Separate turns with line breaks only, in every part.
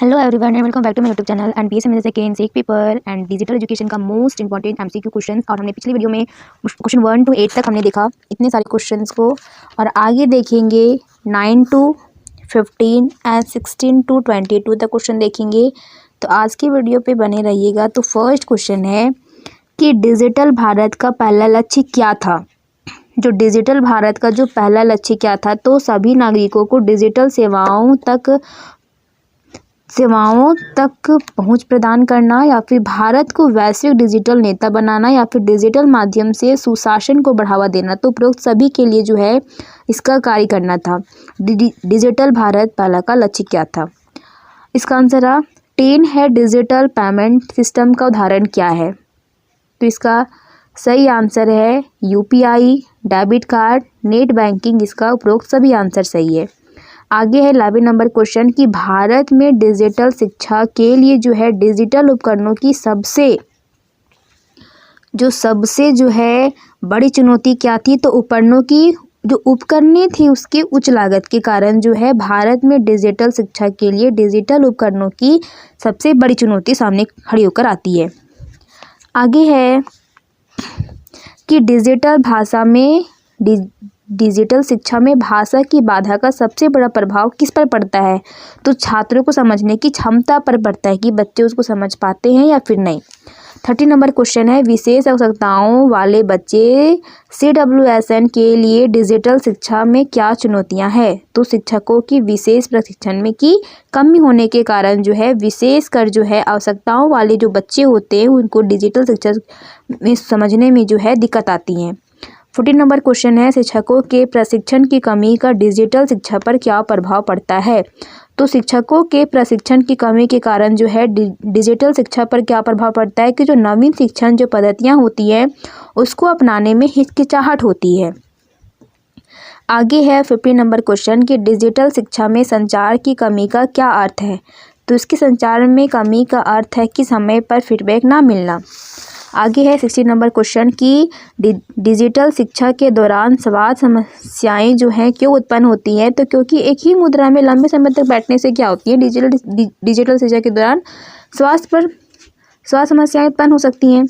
Hello everyone and welcome back to my YouTube channel and BSM second sec paper and digital education का most important MCQ questions. और हमने पिछली video में question 1 to 8 तक हमने देखा इतने सारे क्वेश्चंस को, और आगे देखेंगे 9 to 15 एंड 16 to 22 तक क्वेश्चन देखेंगे। तो आज की वीडियो पे बने रहिएगा। तो फर्स्ट क्वेश्चन है कि डिजिटल भारत का पहला लक्ष्य क्या था। जो डिजिटल भारत का जो पहला लक्ष्य क्या था, तो सभी नागरिकों को डिजिटल सेवाओं तक पहुंच प्रदान करना, या फिर भारत को वैश्विक डिजिटल नेता बनाना, या फिर डिजिटल माध्यम से सुशासन को बढ़ावा देना। तो उपरोक्त सभी के लिए जो है इसका कार्य करना था। डिजिटल भारत पहला का लक्ष्य क्या था। इसका आंसर 10 है। डिजिटल पेमेंट सिस्टम का उदाहरण क्या है। तो इसका सही आंसर है UPI, debit card, net banking. इसका उपरोक्त सभी आंसर सही है। आगे है 11 नंबर क्वेश्चन कि भारत में डिजिटल शिक्षा के लिए जो है डिजिटल उपकरणों की सबसे बड़ी चुनौती क्या थी। तो उपकरणों की जो उपकरणें थी उसकी उच्च लागत के कारण जो है भारत में डिजिटल शिक्षा के लिए डिजिटल उपकरणों की सबसे बड़ी चुनौती सामने खड़ी होकर आती है। आगे है कि डिजिटल शिक्षा में भाषा की बाधा का सबसे बड़ा प्रभाव किस पर पड़ता है। तो छात्रों को समझने की क्षमता पर पड़ता है कि बच्चे उसको समझ पाते हैं या फिर नहीं। 30 नंबर क्वेश्चन है विशेष आवश्यकताओं वाले बच्चे CWSN के लिए डिजिटल शिक्षा में क्या चुनौतियां हैं। तो शिक्षकों की विशेष प्रशिक्षण में की कमी होने के कारण जो है विशेषकर जो है आवश्यकताओं वाले जो बच्चे होते हैं उनको डिजिटल शिक्षा में समझने में जो है दिक्कत आती है। 14 नंबर क्वेश्चन है शिक्षकों के प्रशिक्षण की कमी का डिजिटल शिक्षा पर क्या प्रभाव पड़ता है। तो शिक्षकों के प्रशिक्षण की कमी के कारण जो है डिजिटल शिक्षा पर क्या प्रभाव पड़ता है कि जो नवीन शिक्षण जो पद्धतियां होती हैं उसको अपनाने में हिचकिचाहट होती है। आगे है 15 नंबर क्वेश्चन कि डिजिटल शिक्षा में संचार की कमी का क्या अर्थ है। तो इसके संचार में कमी का अर्थ है कि समय पर फीडबैक ना मिलना। आगे है 16 नंबर क्वेश्चन कि डिजिटल शिक्षा के दौरान स्वास्थ्य समस्याएं जो हैं क्यों उत्पन्न होती हैं। तो क्योंकि एक ही मुद्रा में लंबे समय तक बैठने से क्या होती है डिजिटल शिक्षा के दौरान स्वास्थ्य समस्याएं उत्पन्न हो सकती हैं।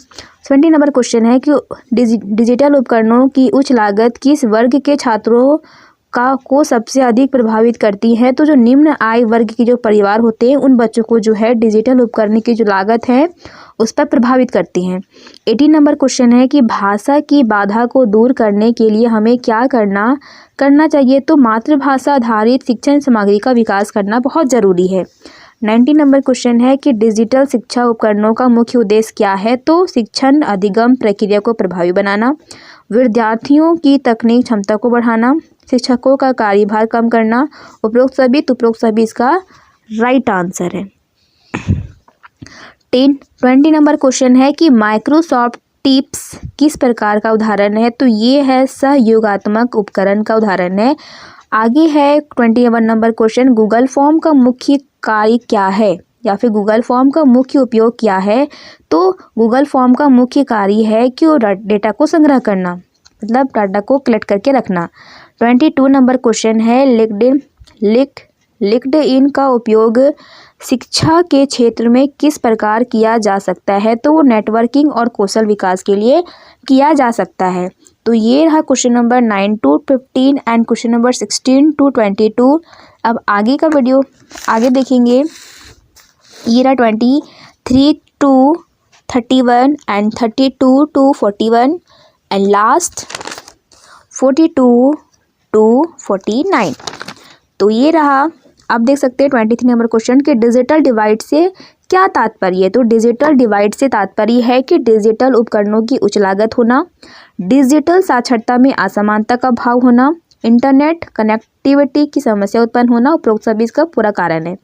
20 नंबर क्वेश्चन है कि डिजिटल उपकरणों की उच्च लागत किस वर्ग के छात्रों को सबसे अधिक प्रभावित करती है। तो जो निम्न आय वर्ग के जो परिवार होते हैं उन बच्चों को जो है डिजिटल उपकरण की जो लागत है उस पर प्रभावित करती हैं। 18 नंबर क्वेश्चन है कि भाषा की बाधा को दूर करने के लिए हमें क्या करना चाहिए। तो मातृभाषा आधारित शिक्षण सामग्री का विकास करना बहुत ज़रूरी है। 19 नंबर क्वेश्चन है कि डिजिटल शिक्षा उपकरणों का मुख्य उद्देश्य क्या है। तो शिक्षण अधिगम प्रक्रिया को प्रभावी बनाना, विद्यार्थियों की तकनीक क्षमता को बढ़ाना, शिक्षकों का कार्यभार कम करना। उपरोक्त सभी इसका राइट आंसर है। 20 नंबर क्वेश्चन है कि माइक्रोसॉफ्ट टीम्स किस प्रकार का उदाहरण है। तो ये है सहयोगात्मक उपकरण का उदाहरण है। आगे है 21 नंबर क्वेश्चन गूगल फॉर्म का मुख्य कार्य क्या है, या फिर गूगल फॉर्म का मुख्य उपयोग क्या है। तो गूगल फॉर्म का मुख्य कार्य है कि वो डेटा को संग्रह करना, मतलब डाटा को कलेक्ट करके रखना। 22 नंबर क्वेश्चन है लिंक्डइन का उपयोग शिक्षा के क्षेत्र में किस प्रकार किया जा सकता है। तो वो नेटवर्किंग और कौशल विकास के लिए किया जा सकता है। तो ये रहा question number 9 to 15 and question number 16 to 22। अब आगे का वीडियो आगे देखेंगे। ये रहा 23 to 31 and 32 to 41 and last 42 to 49। तो ये रहा। अब देख सकते हैं 23 नंबर क्वेश्चन कि डिजिटल डिवाइड से क्या तात्पर्य है। तो डिजिटल डिवाइड से तात्पर्य है कि डिजिटल उपकरणों की उच्च लागत होना, डिजिटल साक्षरता में असमानता का भाव होना, इंटरनेट कनेक्टिविटी की समस्या उत्पन्न होना। उपरोक्त सभी इसका पूरा कारण है।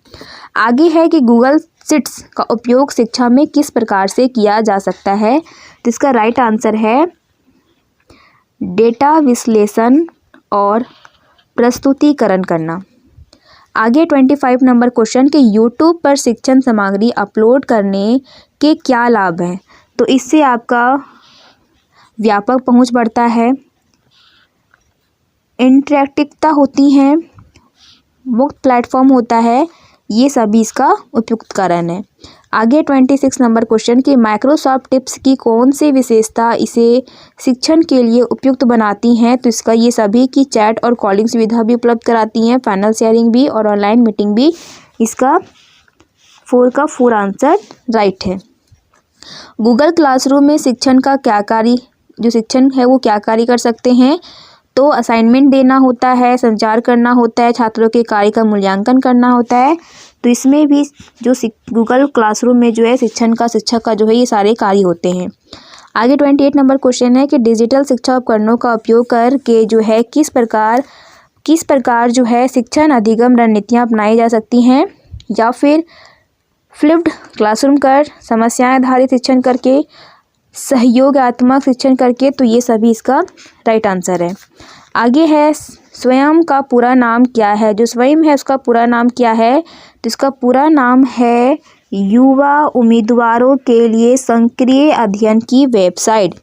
आगे है कि गूगल शीट्स का उपयोग शिक्षा में किस प्रकार से किया जा सकता है। तो इसका राइट आंसर है डेटा विश्लेषण और प्रस्तुतिकरण करना। आगे 25 नंबर क्वेश्चन कि यूट्यूब पर शिक्षण सामग्री अपलोड करने के क्या लाभ हैं। तो इससे आपका व्यापक पहुंच बढ़ता है, इंटरैक्टिवता होती है, मुक्त प्लेटफॉर्म होता है, ये सभी इसका उपयुक्त कारण है। आगे 26 नंबर क्वेश्चन कि माइक्रोसॉफ्ट टीम्स की कौन सी विशेषता इसे शिक्षण के लिए उपयुक्त बनाती हैं? तो इसका ये सभी की चैट और कॉलिंग सुविधा भी उपलब्ध कराती हैं, फाइनल शेयरिंग भी और ऑनलाइन मीटिंग भी। इसका 4 का 4 आंसर राइट है। गूगल क्लासरूम में शिक्षण का क्या कार्य, जो शिक्षण है वो क्या कार्य कर सकते हैं? तो असाइनमेंट देना होता है, संचार करना होता है, छात्रों के कार्य का मूल्यांकन करना होता है। तो इसमें भी जो गूगल क्लासरूम में जो है शिक्षक का जो है ये सारे कार्य होते हैं। आगे 28 नंबर क्वेश्चन है कि डिजिटल शिक्षा उपकरणों का उपयोग करके जो है किस प्रकार जो है शिक्षण अधिगम रणनीतियाँ अपनाई जा सकती हैं, या फिर फ्लिप्ड क्लासरूम कर, समस्याएं आधारित शिक्षण करके, सहयोगात्मक शिक्षण करके। तो ये सभी इसका राइट आंसर है। आगे है स्वयं का पूरा नाम क्या है? जो स्वयं है उसका पूरा नाम क्या है? तो इसका पूरा नाम है युवा उम्मीदवारों के लिए सक्रिय अध्ययन की वेबसाइट।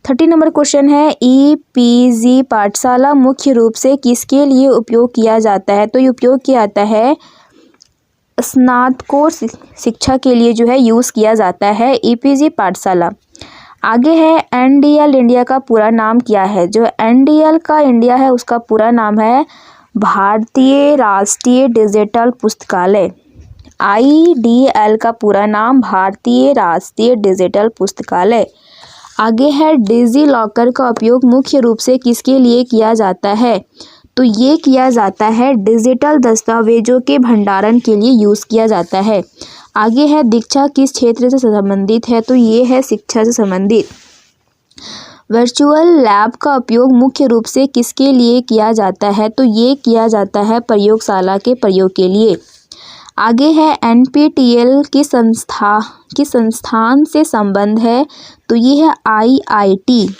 30 नंबर क्वेश्चन है EPG पाठशाला मुख्य रूप से किसके लिए उपयोग किया जाता है? तो ये उपयोग किया जाता है स्नातकोत्तर शिक्षा के लिए जो है यूज़ किया जाता है EPG पाठशाला। आगे है NDL इंडिया का पूरा नाम क्या है? जो NDL का इंडिया है उसका पूरा नाम है भारतीय राष्ट्रीय डिजिटल पुस्तकालय। IDL का पूरा नाम भारतीय राष्ट्रीय डिजिटल पुस्तकालय। आगे है डिजी लॉकर का उपयोग मुख्य रूप से किसके लिए किया जाता है? तो ये किया जाता है डिजिटल दस्तावेजों के भंडारण के लिए यूज़ किया जाता है। आगे है दीक्षा किस क्षेत्र से संबंधित है? तो ये है शिक्षा से संबंधित। वर्चुअल लैब का उपयोग मुख्य रूप से किसके लिए किया जाता है? तो ये किया जाता है प्रयोगशाला के प्रयोग के लिए। आगे है NPTEL किस संस्थान से संबंध है? तो ये है IIT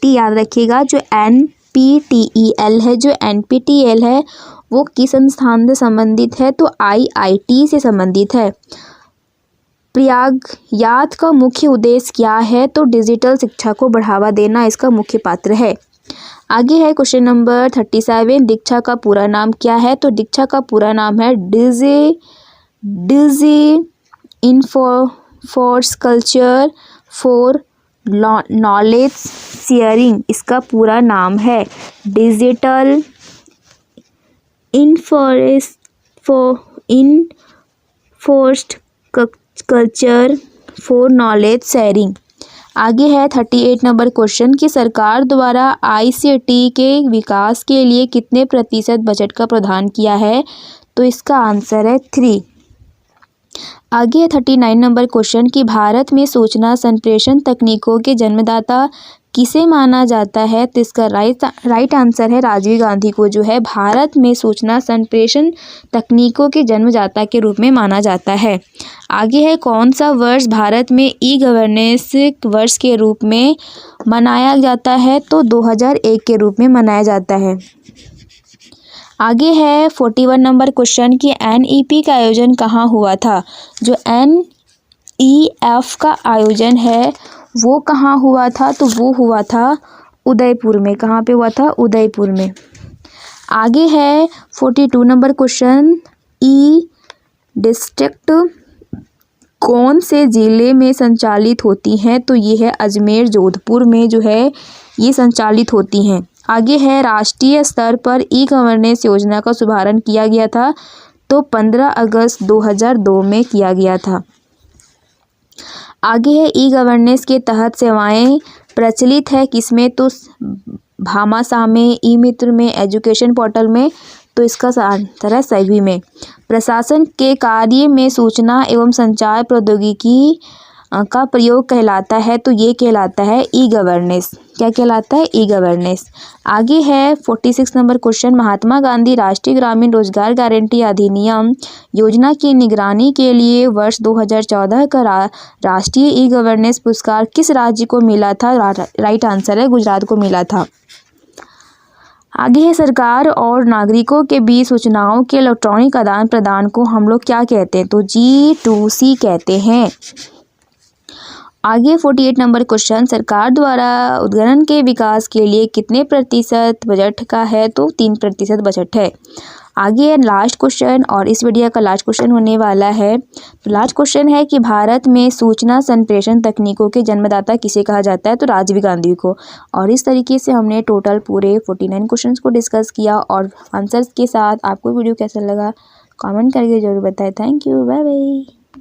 याद रखिएगा। जो NPTEL है, जो NPTEL है वो किस संस्थान से संबंधित है? तो IIT से संबंधित है। प्रयागयात का मुख्य उद्देश्य क्या है? तो डिजिटल शिक्षा को बढ़ावा देना इसका मुख्य पात्र है। आगे है क्वेश्चन नंबर 37 दीक्षा का पूरा नाम क्या है? तो दीक्षा का पूरा नाम है डिजी इंफ्रास्ट्रक्चर फॉर नॉलेज शेयरिंग। इसका पूरा नाम है digital infrastructure for knowledge sharing. आगे है 38 नंबर क्वेश्चन कि सरकार द्वारा ICT के विकास के लिए कितने प्रतिशत बजट का प्रावधान किया है? तो इसका आंसर है 3। आगे है 39 नंबर क्वेश्चन कि भारत में सूचना संप्रेषण तकनीकों के जन्मदाता किसे माना जाता है? तो इसका राइट आंसर है राजीव गांधी को जो है भारत में सूचना संप्रेषण तकनीकों के जन्मदाता के रूप में माना जाता है। आगे है कौन सा वर्ष भारत में ई-गवर्नेंस वर्ष के रूप में मनाया जाता है? तो 2001 के रूप में मनाया जाता है। आगे है 41 नंबर क्वेश्चन कि NEP का आयोजन कहाँ हुआ था? जो NEF का आयोजन है वो कहाँ हुआ था? तो वो हुआ था उदयपुर में। कहाँ पे हुआ था? उदयपुर में। आगे है 42 नंबर क्वेश्चन डिस्ट्रिक्ट कौन से ज़िले में संचालित होती हैं? तो ये है अजमेर जोधपुर में जो है ये संचालित होती हैं। आगे है राष्ट्रीय स्तर पर ई-गवर्नेंस योजना का शुभारंभ किया गया था? तो 15 अगस्त 2002 में किया गया था। आगे है ई-गवर्नेंस के तहत सेवाएं प्रचलित है किसमें? तो भामाशाह में, ई-मित्र में, एजुकेशन पोर्टल में। तो इसका आंसर है सभी में। प्रशासन के कार्य में सूचना एवं संचार प्रौद्योगिकी का प्रयोग कहलाता है? तो ये कहलाता है ई-गवर्नेंस। क्या कहलाता है? ई-गवर्नेंस। आगे है 46 नंबर क्वेश्चन महात्मा गांधी राष्ट्रीय ग्रामीण रोजगार गारंटी अधिनियम योजना की निगरानी के लिए वर्ष 2014 का राष्ट्रीय ई-गवर्नेंस पुरस्कार किस राज्य को मिला था? राइट आंसर है गुजरात को मिला था। आगे है सरकार और नागरिकों के बीच सूचनाओं के इलेक्ट्रॉनिक आदान प्रदान को हम लोग क्या कहते हैं? तो G2C कहते हैं। आगे 48 नंबर क्वेश्चन सरकार द्वारा उद्गरण के विकास के लिए कितने प्रतिशत बजट का है? तो 3% बजट है। आगे है लास्ट क्वेश्चन, और इस वीडियो का लास्ट क्वेश्चन होने वाला है। तो लास्ट क्वेश्चन है कि भारत में सूचना संप्रेषण तकनीकों के जन्मदाता किसे कहा जाता है? तो राजीव गांधी को। और इस तरीके से हमने टोटल पूरे 49 क्वेश्चंस को डिस्कस किया और आंसर्स के साथ। आपको वीडियो कैसा लगा कमेंट करके जरूर बताएं। Thank you, bye bye.